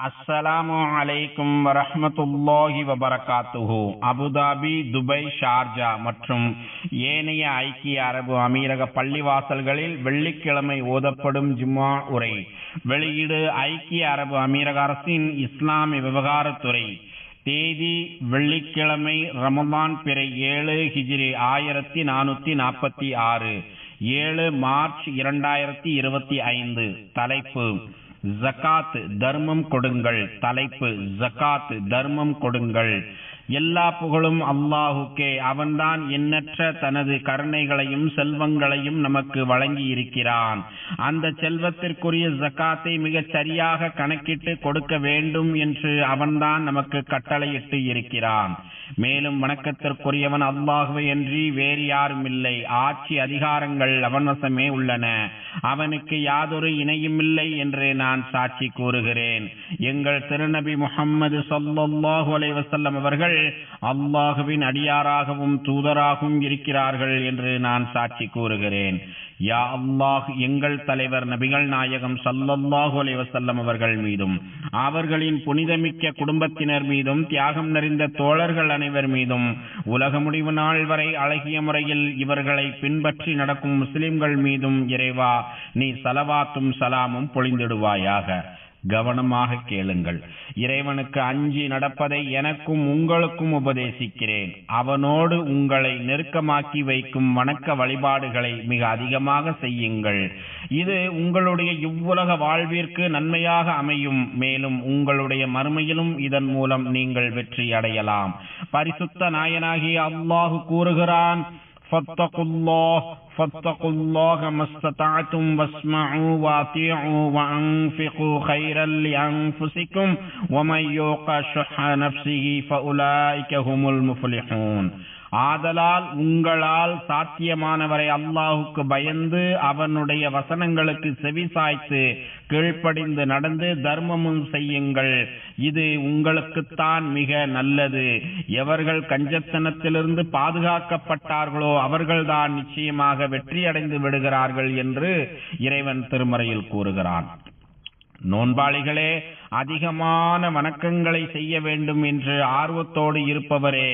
அஸ்ஸலாமு அலைக்கும் வரஹ்மத்துல்லாஹி வபரகாத்துஹு. அபுதாபி, துபை, ஷார்ஜா மற்றும் ஏனைய ஐக்கிய அரபு அமீரக பள்ளிவாசல்களில் வெள்ளிக்கிழமை ஓதப்படும் ஜும்ஆ உரை. வெளியீடு ஐக்கிய அரபு அமீரக அரசின் இஸ்லாமிய விவகாரத்துறை. தேதி வெள்ளிக்கிழமை, ரமலான் பிறை 7 ஹிஜ்ரி 1446, 7 மார்ச் 2025. தலைப்பு ஜகாத் தர்மம் கொடுங்கள். தலைப்பு ஜகாத் தர்மம் கொடுங்கள். எல்லா புகழும் அல்லாஹுக்கே. அவன்தான் எண்ணற்ற தனது கருணைகளையும் செல்வங்களையும் நமக்கு வழங்கி இருக்கிறான். அந்த செல்வத்திற்குரிய ஜகாத்தை மிகச் சரியாக கணக்கிட்டு கொடுக்க வேண்டும் என்று அவன்தான் நமக்கு கட்டளையிட்டு இருக்கிறான். மேலும் வணக்கத்திற்குரியவன் அல்லாஹுவே அன்றி வேறு யாரும் இல்லை. ஆட்சி அதிகாரங்கள் அவன் வசமே உள்ளன. அவனுக்கு யாதொரு இணையுமில்லை என்று நான் சாட்சி கூறுகிறேன். எங்கள் திருநபி முஹம்மது ஸல்லல்லாஹு அலைஹி வஸல்லம் அவர்கள் அல்லாஹுவின் அடியாராகவும் தூதராகவும் இருக்கிறார்கள் என்று நான் சாட்சி கூறுகிறேன். யா அல்லாஹ், எங்கள் தலைவர் நபிகள் நாயகம் ஸல்லல்லாஹு அலைஹி வஸல்லம் அவர்கள் மீதும் அவர்களின் புனிதமிக்க குடும்பத்தினர் மீதும் தியாகம் நிறைந்த தோழர்கள் அனைவர் மீதும் உலக முடிவு நாள் வரை அழகிய முறையில் இவர்களை பின்பற்றி நடக்கும் முஸ்லிம்கள் மீதும் இறைவா நீ ஸலவாத்தும் சலாமும் பொழிந்திடுவாயாக. கவனமாக கேளுங்கள். இறைவனுக்கு அஞ்சி நடப்பதை எனக்கும் உங்களுக்கும் உபதேசிக்கிறேன். அவனோடு உங்களை நெருக்கமாக்கி வைக்கும் வணக்க வழிபாடுகளை மிக அதிகமாக செய்யுங்கள். இது உங்களுடைய இவ்வுலக வாழ்விற்கு நன்மையாக அமையும். மேலும் உங்களுடைய மறுமையிலும் இதன் மூலம் நீங்கள் வெற்றி அடையலாம். பரிசுத்த நாயனாகிய அல்லாஹு கூறுகிறான், فاتقوا الله ما استطعتم واسمعوا واطيعوا وانفقوا خيرا لانفسكم ومن يوق شح نفسه فاولئك هم المفلحون. ஆதலால் உங்களால் சாத்தியமானவரை அல்லாஹுக்கு பயந்து அவனுடைய வசனங்களுக்கு செவி சாய்த்து கீழ்ப்படிந்து நடந்து தர்மமும் செய்யுங்கள். இது உங்களுக்குத்தான் மிக நல்லது. எவர்கள் கஞ்சத்தனத்திலிருந்து பாதுகாக்கப்பட்டார்களோ அவர்கள்தான் நிச்சயமாக வெற்றியடைந்து விடுகிறார்கள் என்று இறைவன் திருமறையில் கூறுகிறான். நோன்பாளிகளே, அதிகமான வணக்கங்களை செய்ய வேண்டும் என்று ஆர்வத்தோடு இருப்பவரே,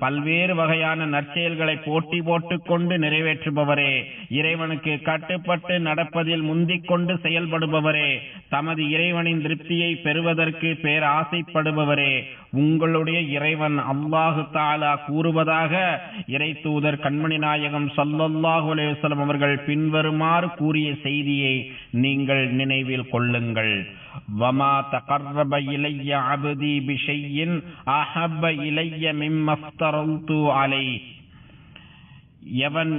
பல்வேறு வகையான நற்செயல்களை போட்டி போட்டுக் கொண்டு நிறைவேற்றுபவரே, இறைவனுக்கு கட்டுப்பட்டு நடப்பதில் முந்திக் கொண்டு செயல்படுபவரே, தமது இறைவனின் திருப்தியை பெறுவதற்கு பேராசைப்படுபவரே, உங்களுடைய இறைவன் அல்லாஹு தஆலா கூறுவதாக இறை தூதர் கண்மணி நாயகம் ஸல்லல்லாஹு அலைஹி வஸல்லம் அவர்கள் பின்வருமாறு கூறிய செய்தியை நீங்கள் நினைவில் கொள்ளுங்கள். வமா தகர்ரப இலைய அப்தி பிஷையின் அஹப்ப இலைய மிம்ம ஃப்தரல்து அலைஹி. எவன்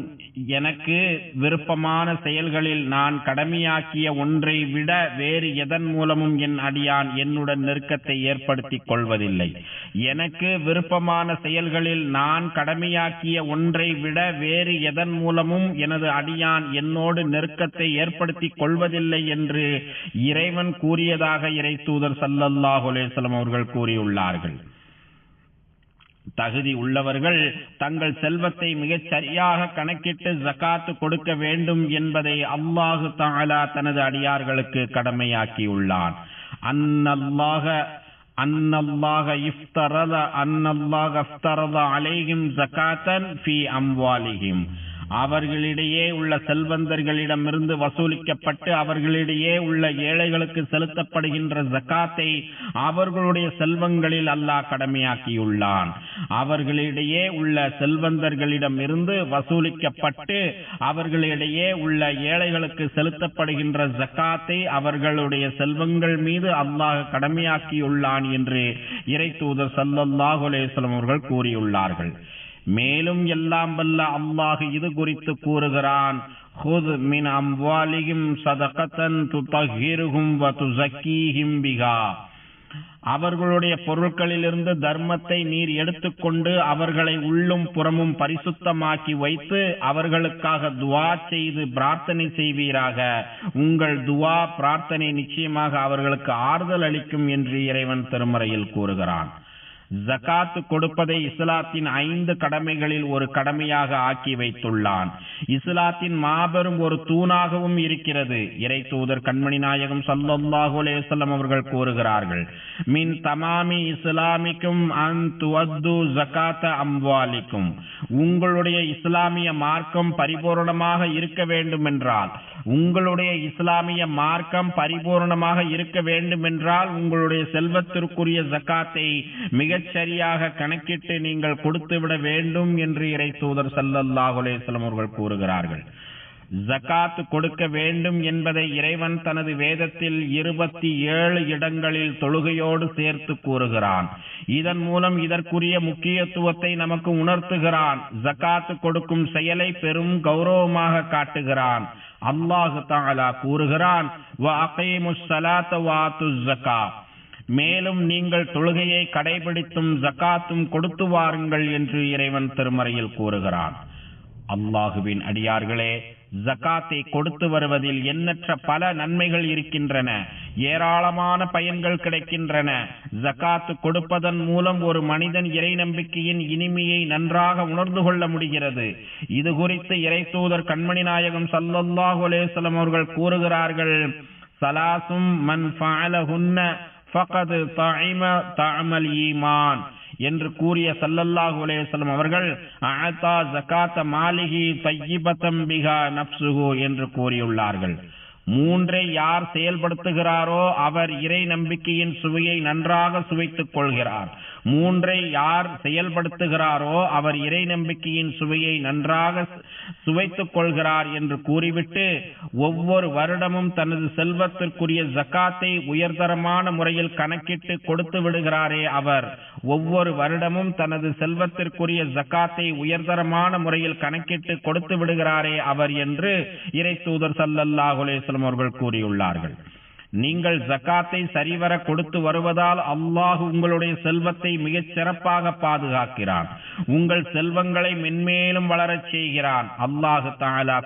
எனக்கு விருப்பமான செயல்களில் நான் கடமையாக்கிய ஒன்றை விட வேறு எதன் மூலமும் என் அடியான் என்னுடன் நெருக்கத்தை ஏற்படுத்திக் கொள்வதில்லை. எனக்கு விருப்பமான செயல்களில் நான் கடமையாக்கிய ஒன்றை விட வேறு எதன் மூலமும் எனது அடியான் என்னோடு நெருக்கத்தை ஏற்படுத்திக் கொள்வதில்லை என்று இறைவன் கூறியதாக இறை தூதர் ஸல்லல்லாஹு அலைஹி வஸல்லம் அவர்கள் கூறியுள்ளார்கள். தகுதி உள்ளவர்கள் தங்கள் செல்வத்தை மிகச் சரியாக கணக்கிட்டு ஜகாத் கொடுக்க வேண்டும் என்பதை அல்லாஹு தஆலா தனது அடியார்களுக்கு கடமையாக்கியுள்ளான். அன்னல்லாஹ இஃப்தரத அலைஹிம் ஜகாத்தன் ஃபீ அம்வாலிஹிம். அவர்களிடையே உள்ள செல்வந்தர்களிடமிருந்து வசூலிக்கப்பட்டு அவர்களிடையே உள்ள ஏழைகளுக்கு செலுத்தப்படுகின்ற ஜகாத்தை அவர்களுடைய செல்வங்களில் அல்லாஹ் கடமையாக்கியுள்ளான். அவர்களிடையே உள்ள செல்வந்தர்களிடமிருந்து வசூலிக்கப்பட்டு அவர்களிடையே உள்ள ஏழைகளுக்கு செலுத்தப்படுகின்ற ஜகாத்தை அவர்களுடைய செல்வங்கள் மீது அல்லாஹ் கடமையாக்கியுள்ளான் என்று இறை தூதர் ஸல்லல்லாஹு அலைஹி வஸல்லம் அவர்கள் கூறியுள்ளார்கள். மேலும் எல்லாம் வல்ல அல்லாஹ் இது குறித்து கூறுகிறான், ஹுத் மின் அம்வாலிஹிம் ஸதகத்தன் துதஹிருஹும் வ துஸக்கீஹிம் பிஹா. அவர்களுடைய பொருட்களிலிருந்து தர்மத்தை நீர் எடுத்துக்கொண்டு அவர்களை உள்ளும் புறமும் பரிசுத்தமாக்கி வைத்து அவர்களுக்காக துஆ செய்து பிரார்த்தனை செய்வீராக. உங்கள் துஆ பிரார்த்தனை நிச்சயமாக அவர்களுக்கு ஆறுதல் அளிக்கும் என்று இறைவன் திருமறையில் கூறுகிறான். ஜகாத் கொடுப்பதை இஸ்லாத்தின் 5 கடமைகளில் ஒரு கடமையாக ஆக்கி வைத்துள்ளான். இஸ்லாத்தின் மாபெரும் ஒரு தூணாகவும் இருக்கிறது. இறை தூதர் கண்மணி நாயகம் ஸல்லல்லாஹு அலைஹி வஸல்லம் அவர்கள் கூறுகிறார்கள், மின் தமாமி இஸ்லாமிக்கும் அன் துஅத்து ஜகாத அம்வாலிக்கும். உங்களுடைய இஸ்லாமிய மார்க்கம் பரிபூர்ணமாக இருக்க வேண்டும் என்றால், உங்களுடைய செல்வத்திற்குரிய ஜகாத்தை மிகச் சரியாக கணக்கிட்டு நீங்கள் கொடுத்துவிட வேண்டும் என்று இறை தூதர் ஸல்லல்லாஹு அலைஹி வஸல்லம் அவர்கள் கூறுகிறார்கள். ஜகாத் கொடுக்க வேண்டும் என்பதை இறைவன் தனது வேதத்தில் 27 இடங்களில் தொழுகையோடு சேர்த்து கூறுகிறான். இதன் மூலம் இதற்குரிய முக்கியத்துவத்தை நமக்கு உணர்த்துகிறான். ஜகாத் கொடுக்கும் செயலை பெரும் கௌரவமாக காட்டுகிறான். அல்லாஹு தஆலா கூறுகிறான், வஅகீமுஸ் ஸலாத்த வஆத்துஸ் ஸகா. மேலும் நீங்கள் தொழுகையை கடைபிடித்தும் ஜகாத்தும் கொடுத்து வாருங்கள் என்று இறைவன் திருமறையில் கூறுகிறான். அல்லாஹுவின் அடியார்களே, ஜகாத்தை கொடுத்து வருவதில் எண்ணற்ற பல நன்மைகள் இருக்கின்றன. ஏராளமான பயன்கள் கிடைக்கின்றன. ஜகாத்து கொடுப்பதன் மூலம் ஒரு மனிதன் இறை நம்பிக்கையின் இனிமையை நன்றாக உணர்ந்து கொள்ள முடிகிறது. இது குறித்து இறை தூதர் கண்மணி நாயகம் ஸல்லல்லாஹு அலைஹி வஸல்லம் அவர்கள் கூறுகிறார்கள், ஸலாசும் மன் ஃபஅலஹுன்ன ஃபகத் தஅம தஅமல் ஈமான் என்று கூறிய ஸல்லல்லாஹு அலைஹி வஸல்லம் அவர்கள், அஅதா ஜகாத மாலிஹி தய்யிபதம் பிஹா நஃப்ஸுஹு என்று கூறியுள்ளார்கள். 3 யார் செயல்படுத்துகிறாரோ அவர் இறை நம்பிக்கையின் சுவையை நன்றாக சுவைத்துக் கொள்கிறார். 3 யார் செயல்படுத்துகிறாரோ அவர் இறை நம்பிக்கையின் சுவையை நன்றாக சுவைத்துக் கொள்கிறார் என்று கூறிவிட்டு, ஒவ்வொரு வருடமும் தனது செல்வத்திற்குரிய ஜகாத்தை உயர்தரமான முறையில் கணக்கிட்டு கொடுத்து விடுகிறாரே அவர், ஒவ்வொரு வருடமும் தனது செல்வத்திற்குரிய ஜகாத்தை உயர்தரமான முறையில் கணக்கிட்டு கொடுத்து விடுகிறாரே அவர் என்று இறை தூதர் ஸல்லல்லாஹு அலைஹி வஸல்லம் அவர்கள் கூறியுள்ளார்கள். நீங்கள் ஜகாத்தை சரிவர கொடுத்து வருவதால் அல்லாஹ் உங்களுடைய செல்வத்தை மிகச் சிறப்பாக பாதுகாக்கிறான். உங்கள் செல்வங்களை மென்மேலும் வளரச் செய்கிறான். அல்லாஹு தஆலா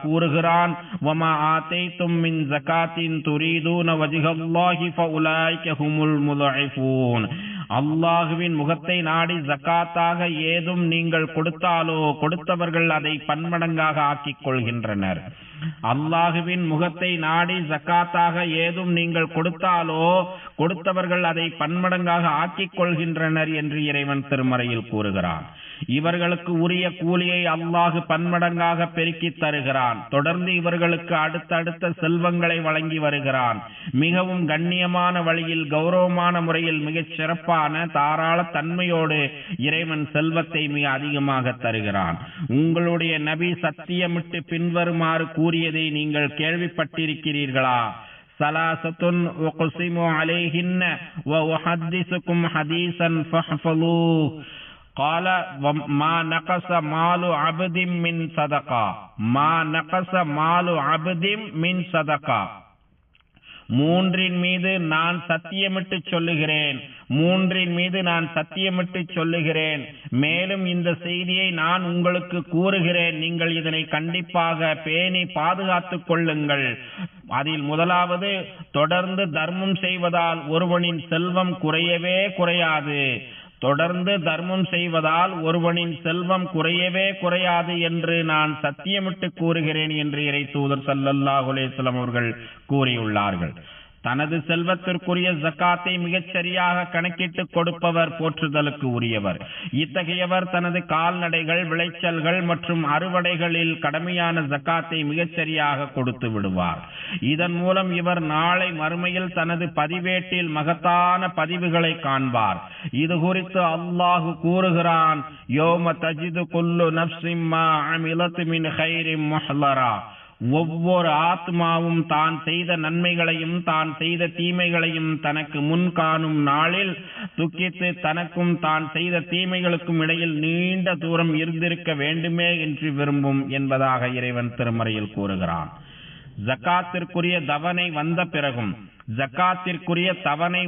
கூறுகிறான், வமா ஆதைத்தும் மின் ஜகாத்தின் துரீதுன வஜ்ஹல்லாஹி ஃபஉலாயிக ஹுமுல் முضعفون. அல்லாஹுவின் முகத்தை நாடி ஜகாத்தாக ஏதும் நீங்கள் கொடுத்தாலோ கொடுத்தவர்கள் அதை பன்மடங்காக ஆக்கிக் கொள்கின்றனர். அல்லாஹுவின் முகத்தை நாடி ஜகாத்தாக ஏதும் நீங்கள் கொடுத்தாலோ கொடுத்தவர்கள் அதை பன்மடங்காக ஆக்கிக் கொள்கின்றனர் என்று இறைவன் திருமறையில் கூறுகிறான். இவர்களுக்கு உரிய கூலியை அல்லாஹு பன்மடங்காக பெருக்கி தருகிறான். தொடர்ந்து இவர்களுக்கு அடுத்தடுத்த செல்வங்களை வழங்கி வருகிறான். மிகவும் கண்ணியமான வழியில் கௌரவமான முறையில் மிகச் சிறப்பான தாராள தன்மையோடு இறைவன் செல்வத்தை மிக அதிகமாக தருகிறான். உங்களுடைய நபி சத்தியமிட்டு பின்வருமாறு கூறியதை நீங்கள் கேள்விப்பட்டிருக்கிறீர்களா? சலாசத்துன் உக்ஸிமு அலைஹின்ன வ உஹத்திஸுகும் ஹதீஸன் ஃபஹ்ஃபலூஹு قال ما نقص مال عبد من صدقه ما نقص مال عبد من صدقه. 3 மீது நான் சத்தியமிட்டு சொல்லுகிறேன். மேலும் இந்த செய்தியை நான் உங்களுக்கு கூறுகிறேன். நீங்கள் இதனை கண்டிப்பாக பேணி பாதுகாத்துக் கொள்ளுங்கள். அதில் முதலாவது, தொடர்ந்து தர்மம் செய்வதால் ஒருவனின் செல்வம் குறையவே குறையாது. என்று நான் சத்தியமிட்டு கூறுகிறேன் என்று இறை தூதர் ஸல்லல்லாஹு அலைஹி வஸல்லம் அவர்கள் கூறியுள்ளார்கள். தனது செல்வத்திற்குரிய ஜகாத்தை மிகச் சரியாக கணக்கிட்டு கொடுப்பவர் போற்றுதலுக்கு உரியவர். இத்தகையவர் தனது கால்நடைகள், விளைச்சல்கள் மற்றும் அறுவடைகளில் கடமையான ஜகாத்தை மிகச் சரியாக கொடுத்து விடுவார். இதன் மூலம் இவர் நாளை மறுமையில் தனது பதிவேட்டில் மகத்தான பதிவுகளை காண்பார். இது குறித்து அல்லாஹு கூறுகிறான், யௌம தஜிது குல்லு நஃப்ஸின் மா அமிலத் மின் கைரின் முஹ்லரா. ஒவ்வொரு ஆத்மாவும் தான் செய்த நன்மைகளையும் தான் செய்த தீமைகளையும் தனக்கு முன் காணும் நாளில் துக்கித்து தனக்கும் தான் செய்த தீமைகளுக்கும் இடையில் நீண்ட தூரம் இருந்திருக்க வேண்டுமே என்று விரும்பும் என்பதாக இறைவன் திருமறையில் கூறுகிறான். ஜக்காத்திற்குரிய தவணை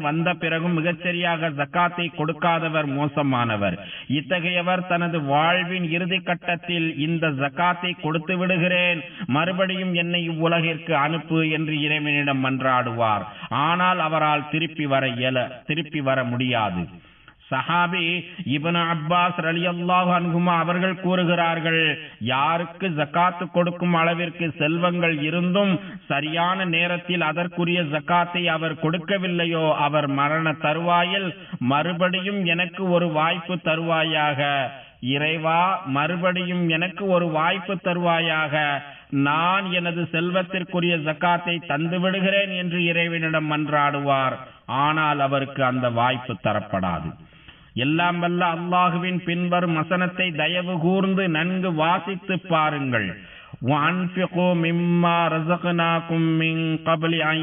வந்த பிறகும் மிகச்சரியாக ஜக்காத்தை கொடுக்காதவர் மோசமானவர். இத்தகையவர் தனது வாழ்வின் இறுதி கட்டத்தில் இந்த ஜக்காத்தை கொடுத்து விடுகிறேன், மறுபடியும் என்னை இவ்வுலகிற்கு அனுப்பு என்று இறைவனிடம் மன்றாடுவார். ஆனால் அவரால் திருப்பி வர முடியாது. சஹாபி இப்னு அப்பாஸ் ரலியல்லாஹு அன்ஹுமா அவர்கள் கூறுகிறார்கள், யாருக்கு ஜக்காத்து கொடுக்கும் அளவிற்கு செல்வங்கள் இருந்தும் சரியான நேரத்தில் அதற்குரிய ஜக்காத்தை அவர் கொடுக்கவில்லையோ, அவர் மரண தருவாயில் மறுபடியும் எனக்கு ஒரு வாய்ப்பு தருவாயாக, இறைவா மறுபடியும் எனக்கு ஒரு வாய்ப்பு தருவாயாக, நான் எனது செல்வத்திற்குரிய ஜக்காத்தை தந்து விடுகிறேன் என்று இறைவனிடம் மன்றாடுவார். ஆனால் அவருக்கு அந்த வாய்ப்பு தரப்படாது. எல்லாம் வல்ல அல்லாஹுவின் பின்வரும் வசனத்தை தயவு கூர்ந்து நன்கு வாசித்து பாருங்கள். وَأَنْفِقُوا مِمَّا رَزَقْنَاكُمْ مِنْ قَبْلِ أَنْ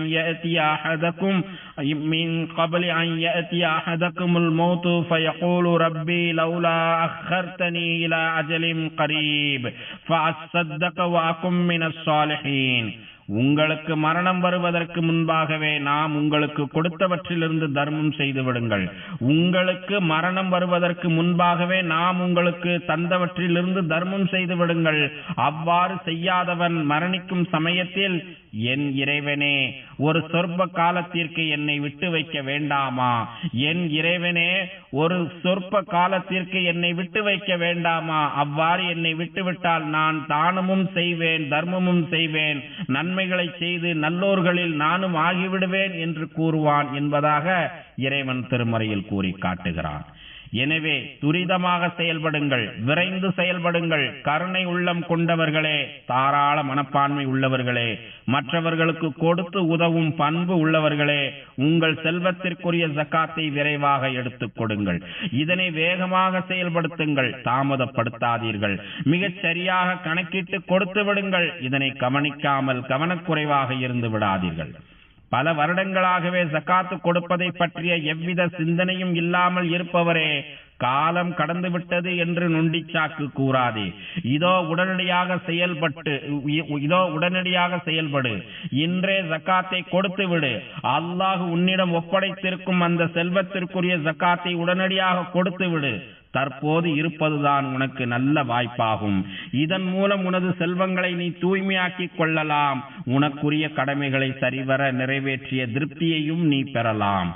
يَأْتِيَ أَحَدَكُمُ الْمَوْتُ فَيَقُولُ رَبِّي لَوْلَا أَخَّرْتَنِي إِلَى أَجَلٍ قَرِيبٍ فَأَصَّدَّقَ وَأَكُن مِّنَ الصَّالِحِينَ. உங்களுக்கு மரணம் வருவதற்கு முன்பாகவே நாம் உங்களுக்கு கொடுத்தவற்றிலிருந்து தர்மம் செய்து விடுங்கள். உங்களுக்கு மரணம் வருவதற்கு முன்பாகவே நாம் உங்களுக்கு தந்தவற்றிலிருந்து தர்மம் செய்து விடுங்கள். அவ்வாறு செய்யாதவன் மரணிக்கும் சமயத்தில், என் இறைவனே ஒரு சொற்ப காலத்திற்கு என்னை விட்டு வைக்க வேண்டாமா, என் இறைவனே ஒரு சொற்ப காலத்திற்கு என்னை விட்டு வைக்க வேண்டாமா, அவ்வாறு என்னை விட்டுவிட்டால் நான் தானமும் செய்வேன், தர்மமும் செய்வேன், நன்மைகளை செய்து நல்லோர்களில் நானும் ஆகிவிடுவேன் என்று கூறுவான் என்பதாக இறைவன் திருமறையில் கூறி காட்டுகிறான். எனவே துரிதமாக செயல்படுங்கள், விரைந்து செயல்படுங்கள். கருணை உள்ளம் கொண்டவர்களே, தாராள மனப்பான்மை உள்ளவர்களே, மற்றவர்களுக்கு கொடுத்து உதவும் பண்பு உள்ளவர்களே, உங்கள் செல்வத்திற்குரிய ஜக்காத்தை விரைவாக எடுத்துக் கொடுங்கள். இதனை வேகமாக செயல்படுத்துங்கள், தாமதப்படுத்தாதீர்கள். மிகச் சரியாக கணக்கிட்டு கொடுத்து விடுங்கள். இதனை கவனிக்காமல் கவனக்குறைவாக இருந்து விடாதீர்கள். பல வருடங்களாகவே ஜக்காத்து கொடுப்பதை பற்றிய எவ்வித சிந்தனையும் இல்லாமல் இருப்பவரே, காலம் கடந்து விட்டது என்று நொண்டிச்சாக்கு கூறாதே. இதோ உடனடியாக செயல்படு. இன்றே ஜக்காத்தை கொடுத்து விடு. அல்லாஹ் உன்னிடம் ஒப்படைத்திருக்கும் அந்த செல்வத்திற்குரிய ஜக்காத்தை உடனடியாக கொடுத்து விடு. தற்போது இருப்பதுதான் உனக்கு நல்ல வாய்ப்பாகும். இதன் மூலம் உனது செல்வங்களை நீ தூய்மையாக்கிக் கொள்ளலாம். உனக்குரிய கடமைகளை சரிவர நிறைவேற்றிய திருப்தியையும் நீ பெறலாம்.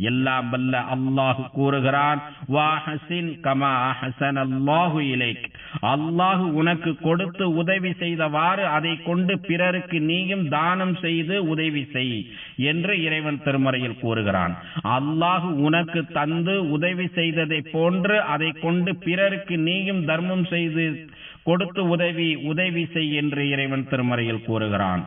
எல்லாம் வல்ல அல்லாஹ் கூறுகிறான், வஹஸின் கமா அஹஸனல்லாஹு இலைக். அல்லாஹ் உனக்கு கொடுத்து உதவி செய்தவாறு அதை கொண்டு பிறருக்கு நீயும் தானம் செய்து உதவி செய் என்று இறைவன் திருமறையில் கூறுகிறான். அல்லாஹ் உனக்கு தந்து உதவி செய்ததை போன்று அதை கொண்டு பிறருக்கு நீயும் தர்மம் செய்து கொடுத்து உதவி செய் என்று இறைவன் திருமறையில் கூறுகிறான்.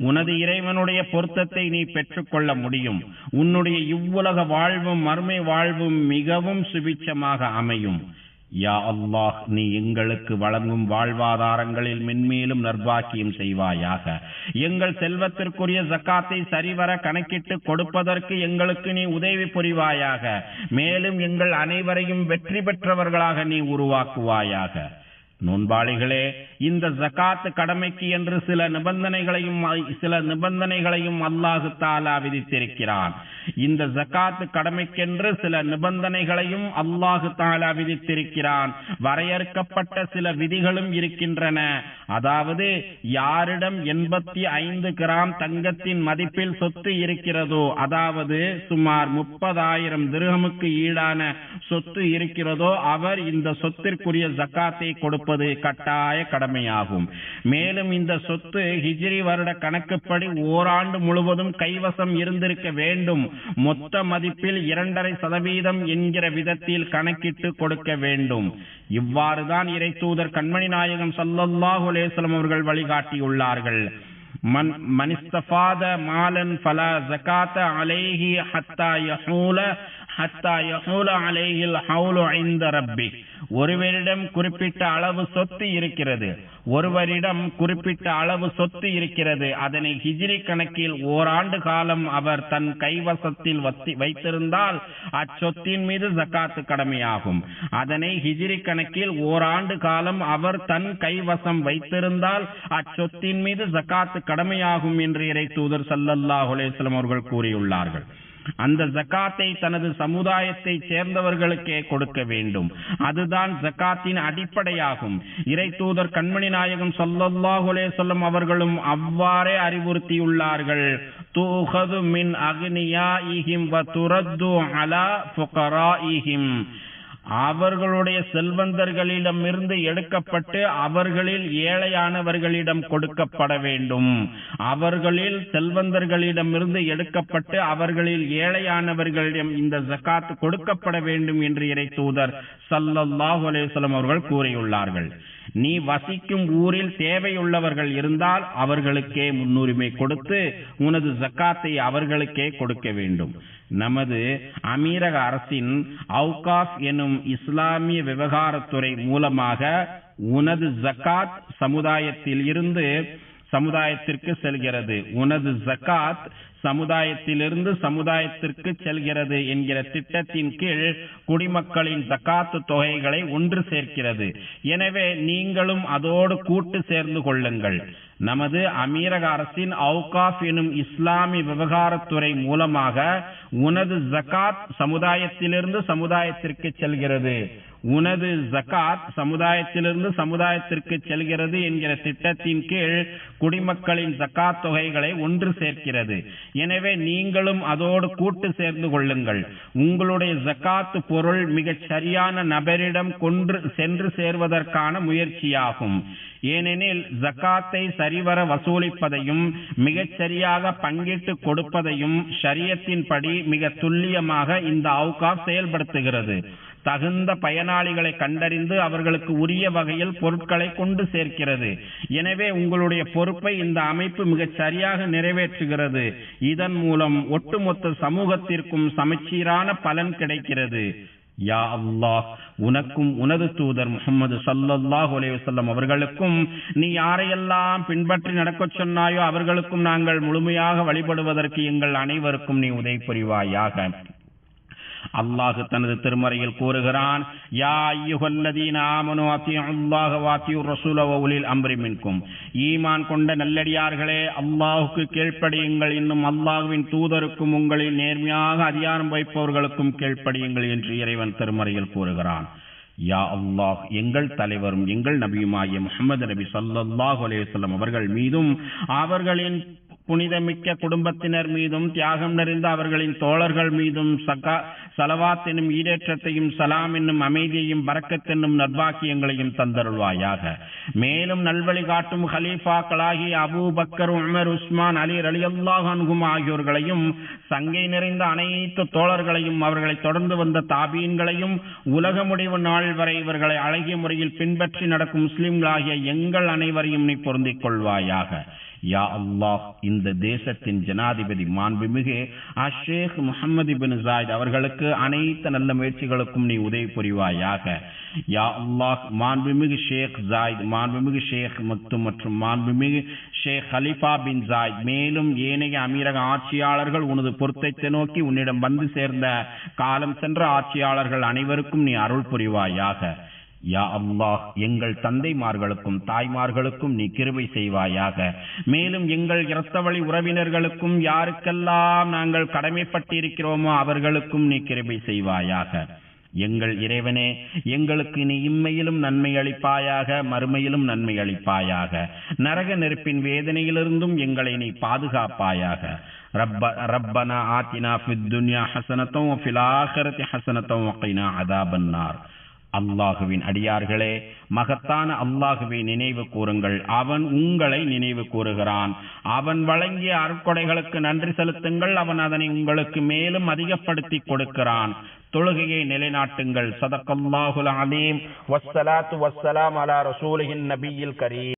உனது இறைவனுடைய பொருத்தத்தை நீ பெற்றுக்கொள்ள முடியும். உன்னுடைய இவ்வுலக வாழ்வும் மறுமை வாழ்வும் மிகவும் சுபிட்சமாக அமையும். யா அல்லாஹ், நீ எங்களுக்கு வழங்கும் வாழ்வாதாரங்களில் மென்மேலும் நற்பாக்கியம் செய்வாயாக. எங்கள் செல்வத்திற்குரிய ஜக்காத்தை சரிவர கணக்கிட்டு கொடுப்பதற்கு எங்களுக்கு நீ உதவி புரிவாயாக. மேலும் எங்கள் அனைவரையும் வெற்றி பெற்றவர்களாக நீ உருவாக்குவாயாக. நோன்பாளிகளே, இந்த ஜகாத் கடமைக்கு என்று சில நிபந்தனைகளையும் அல்லாஹு தஆலா விதித்திருக்கிறான். இந்த ஜகாத் கடமைக்கென்று சில நிபந்தனைகளையும் அல்லாஹு தஆலா விதித்திருக்கிறான். வரையறுக்கப்பட்ட சில விதிகளும் இருக்கின்றன. அதாவது, யாரிடம் 85 கிராம் தங்கத்தின் மதிப்பில் சொத்து இருக்கிறதோ, அதாவது சுமார் 30,000 திர்ஹமுக்கு ஈடான சொத்து இருக்கிறதோ, அவர் இந்த சொத்திற்குரிய ஜகாத்தை கொடுப்பது கட்டாய கடமையாகும். மேலும் இந்த சொத்து ஹிஜ்ரி வருட கணக்குப்படி ஓராண்டு முழுவதும் கைவசம் இருந்திருக்க வேண்டும். மொத்த மதிப்பில் 2.5% என்கிற விதத்தில் கணக்கிட்டு கொடுக்க வேண்டும். இவ்வாறுதான் இறை தூதர் கண்மணி நாயகம் ஸல்லல்லாஹு அலைஹி வஸல்லம் அவர்கள் வழிகாட்டியுள்ளார்கள். மனிஸ்தஃபாத மாலன் ஃபலா ஸகாத அலைஹி ஹத்தா யஹூல அலைஹில் ஹவுலு இன்த ரப்பி. ஒருவரிடம் குறிப்பிட்ட அளவு சொத்து இருக்கிறது. ஒருவரிடம் குறிப்பிட்ட அளவு சொத்து இருக்கிறது, அதனை ஹிஜ்ரி கணக்கில் ஓராண்டு காலம் அவர் தன் கைவசத்தில் வைத்திருந்தால் அச்சொத்தின் மீது ஜகாத்து கடமையாகும். அதனை ஹிஜ்ரி கணக்கில் ஓராண்டு காலம் அவர் தன் கைவசம் வைத்திருந்தால் அச்சொத்தின் மீது ஜகாத்து கடமையாகும் என்று இறை தூதர் ஸல்லல்லாஹு அலைஹி வஸல்லம் அவர்கள் கூறியுள்ளார்கள். அந்த ஜகாத்தை தனது சமுதாயத்தை சேர்ந்தவர்களுக்கே கொடுக்க வேண்டும். அதுதான் ஜகாத்தின் அடிப்படையாகும். இறை தூதர் கண்மணி நாயகம் ஸல்லல்லாஹு அலைஹி வஸல்லம் அவர்களும் அவ்வாறே அறிவுறுத்தியுள்ளார்கள். தூஹது மின் அக்னியாஇஹிம் வ துரத்து அலா ஃபுகராஇஹிம். அவர்களுடைய செல்வந்தர்களிடமிருந்து எடுக்கப்பட்டு அவர்களில் ஏழையானவர்களிடம் கொடுக்கப்பட வேண்டும். அவர்களில் செல்வந்தர்களிடமிருந்து எடுக்கப்பட்டு அவர்களில் ஏழையானவர்களிடம் இந்த ஜகாத் கொடுக்கப்பட வேண்டும் என்று இறை தூதர் ஸல்லல்லாஹு அலைஹி வஸல்லம் அவர்கள் கூறியுள்ளார்கள். நீ வசிக்கும் ஊரில் தேவையுள்ளவர்கள் இருந்தால் அவர்களுக்கே முன்னுரிமை கொடுத்து உனது ஜக்காத்தை அவர்களுக்கே கொடுக்க வேண்டும். நமது அமீரக அரசின் அவுகாஃப் எனும் இஸ்லாமிய விவகாரத்துறை மூலமாக உனது ஜக்காத் சமுதாயத்தில் இருந்து சமுதாயத்திற்கு செல்கிறது, உனது ஜக்காத் சமுதாயத்திலிருந்து சமுதாயத்திற்கு செல்கிறது என்கிற திட்டத்தின் கீழ் குடிமக்களின் ஜக்காத்து தொகைகளை ஒன்று சேர்க்கிறது. எனவே நீங்களும் அதோடு கூட்டு சேர்ந்து கொள்ளுங்கள். நமது அமீரக அரசின் அவுகாஃப் எனும் இஸ்லாமிய விவகாரத்துறை மூலமாக உனது ஜகாத் சமுதாயத்திலிருந்து சமுதாயத்திற்கு செல்கிறது, உனது ஜகாத் சமுதாயத்திலிருந்து சமுதாயத்திற்கு செல்கிறது என்கிற திட்டத்தின் கீழ் குடிமக்களின் ஜகாத் தொகைகளை ஒன்று சேர்க்கிறது. எனவே நீங்களும் அதோடு கூட்டு சேர்ந்து கொள்ளுங்கள். உங்களுடைய ஜகாத் பொருள் மிகச் சரியான நபரிடம் சென்று சேர்வதற்கான முயற்சியாகும். ஏனெனில் ஜகாத்தை சரிவர வசூலிப்பதையும் மிகச் சரியாக பங்கிட்டு கொடுப்பதையும் ஷரியத்தின் படி மிக துல்லியமாக இந்த அவுகாஃப் செயல்படுத்துகிறது. தகுந்த பயனாளிகளை கண்டறிந்து அவர்களுக்கு உரிய வகையில் பொருட்களை கொண்டு சேர்க்கிறது. எனவே உங்களுடைய பொறுப்பை இந்த அமைப்பு மிகச் சரியாக நிறைவேற்றுகிறது. இதன் மூலம் ஒட்டுமொத்த சமூகத்திற்கும் சமச்சீரான பலன் கிடைக்கிறது. யா அல்லாஹ், உனக்கும் உனது தூதர் முஹம்மது ஸல்லல்லாஹு அலைஹி வஸல்லம் அவர்களுக்கும் நீ யாரையெல்லாம் பின்பற்றி நடக்கச் சொன்னாயோ அவர்களுக்கும் நாங்கள் முழுமையாக வழிபடுவதற்கு எங்கள் அனைவருக்கும் நீ உதவி புரிவாயாக. அல்லாஹ் தனது திருமறையில் கூறுகிறான், யா அய்யுஹல்லதீன ஆமனு அத்தீஉல்லாஹ வ அத்தீஉர் ரசூல வ உலில் அம்ரி மின்கும். ஈமான் கொண்ட நல்லடியார்களே, அல்லாஹ்வுக்கு கீழ்ப்படியுங்கள், இன்னும் அல்லாஹ்வின் தூதருக்கும் உங்களில் நேர்மையாக அதிகாரம் வைப்பவர்களுக்கும் கீழ்ப்படியுங்கள் என்று இறைவன் திருமறையில் கூறுகிறான். யா அல்லாஹ், எங்கள் தலைவரும் எங்கள் நபியுமாகிய முஹம்மது நபி ஸல்லல்லாஹு அலைஹி வஸல்லம் அவர்கள் மீதும் அவர்களின் புனிதமிக்க குடும்பத்தினர் மீதும் தியாகம் நிறைந்த அவர்களின் தோழர்கள் மீதும் சலவாத் என்னும் ஈடேற்றத்தையும் சலாம் என்னும் அமைதியையும் பரக்கத் என்னும் நற்பாக்கியங்களையும் தந்தருள்வாயாக. மேலும் நல்வழி காட்டும் ஹலீஃபாக்களாகிய அபூ பக்கர், உமர், உஸ்மான், அலி ரலியல்லாஹு அன்ஹும் ஆகியோர்களையும் சங்கை நிறைந்த அனைத்து தோழர்களையும் அவர்களை தொடர்ந்து வந்த தாபீன்களையும் உலக முடிவு நாள் வரை இவர்களை அழகிய முறையில் பின்பற்றி நடக்கும் முஸ்லிம்களாகிய எங்கள் அனைவரையும் நீ பொருந்திக் கொள்வாயாக. யா அல்லாஹ், இந்த தேசத்தின் ஜனாதிபதி மாண்புமிகு ஷேக் முஹம்மது இப்னு ஜாயித் அவர்களுக்கு அனைத்து நல்ல முயற்சிகளுக்கும் நீ உதவி புரிவாயாக. யா அல்லாஹ், மாண்புமிகு ஷேக் ஜாயித், மாண்புமிகு ஷேக் மக்தும் மற்றும் மாண்புமிகு ஷேக் ஹலீஃபா பின் ஜாயித் மேலும் ஏனைய அமீரக ஆட்சியாளர்கள் உனது பொருத்தத்தை நோக்கி உன்னிடம் வந்து சேர்ந்த காலம் சென்ற ஆட்சியாளர்கள் அனைவருக்கும் நீ அருள் புரிவாயாக. யா அல்லாஹ், எங்கள் தந்தைமார்களுக்கும் தாய்மார்களுக்கும் நீ கிருபை செய்வாயாக. மேலும் எங்கள் இரத்த வழி உறவினர்களுக்கும் யாருக்கெல்லாம் நாங்கள் கடமைப்பட்டிருக்கிறோமோ அவர்களுக்கும் நீ கிருபை செய்வாயாக. எங்கள் இறைவனே, எங்களுக்கு நீ இம்மையிலும் நன்மை அளிப்பாயாக, மறுமையிலும் நன்மை அளிப்பாயாக. நரக நெருப்பின் வேதனையிலிருந்தும் எங்களை நீ பாதுகாப்பாயாக. ரப்பனா ஆத்தினா ஃபித் துன்யா ஹஸனத்தன் வ ஃபில் ஆখিরাতি ஹஸனத்தன் வ கினா அஸாபன்னார். அல்லாஹுவின் அடியார்களே, மகத்தான அல்லாஹுவை நினைவு கூறுங்கள். அவன் உங்களை நினைவு கூறுகிறான். அவன் வழங்கிய அருட்கொடைகளுக்கு நன்றி செலுத்துங்கள். அவன் அதனை உங்களுக்கு மேலும் அதிகப்படுத்தி கொடுக்கிறான். தொழுகையை நிலைநாட்டுங்கள். ஸதகல்லாஹுல் அலீம். வஸ்ஸலாத்து வஸ்ஸலாம் அலா ரசூலிஹின் நபியில் கரீம்.